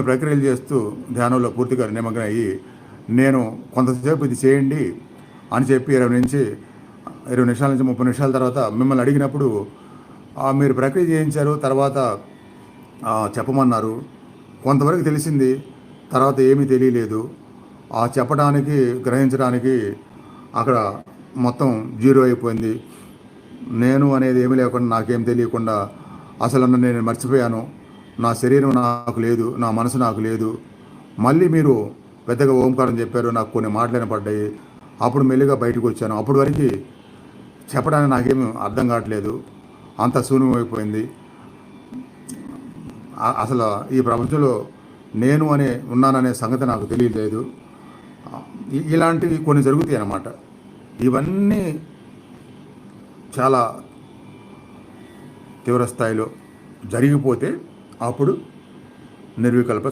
ప్రక్రియలు చేస్తూ ధ్యానంలో పూర్తిగా నిమగ్నం అయ్యి నేను కొంతసేపు ఇది చేయండి అని చెప్పి 20 నిమిషాల నుంచి 30 నిమిషాల తర్వాత మిమ్మల్ని అడిగినప్పుడు మీరు ప్రక్రియ చేయించారు, తర్వాత చెప్పమన్నారు, కొంతవరకు తెలిసింది, తర్వాత ఏమీ తెలియలేదు. చెప్పడానికి గ్రహించడానికి అక్కడ మొత్తం జీరో అయిపోయింది. నేను అనేది ఏమీ లేకుండా, నాకేం తెలియకుండా అసలు నేను మర్చిపోయాను. నా శరీరం నాకు లేదు, నా మనసు నాకు లేదు. మళ్ళీ మీరు పెద్దగా ఓంకారం చెప్పారు, నాకు కొన్ని మాటలు వినపడ్డాయి. అప్పుడు మెల్లిగా బయటకు వచ్చాను. అప్పటి వరకు చెప్పడానికి నాకేమీ అర్థం కావట్లేదు, అంత శూన్యమైపోయింది. అసలు ఈ ప్రపంచంలో నేను ఉన్నాననే సంగతి నాకు తెలియలేదు. ఇలాంటివి కొన్ని జరుగుతాయి అన్నమాట. ఇవన్నీ చాలా తీవ్ర స్థాయిలో జరిగిపోతే అప్పుడు నిర్వికల్ప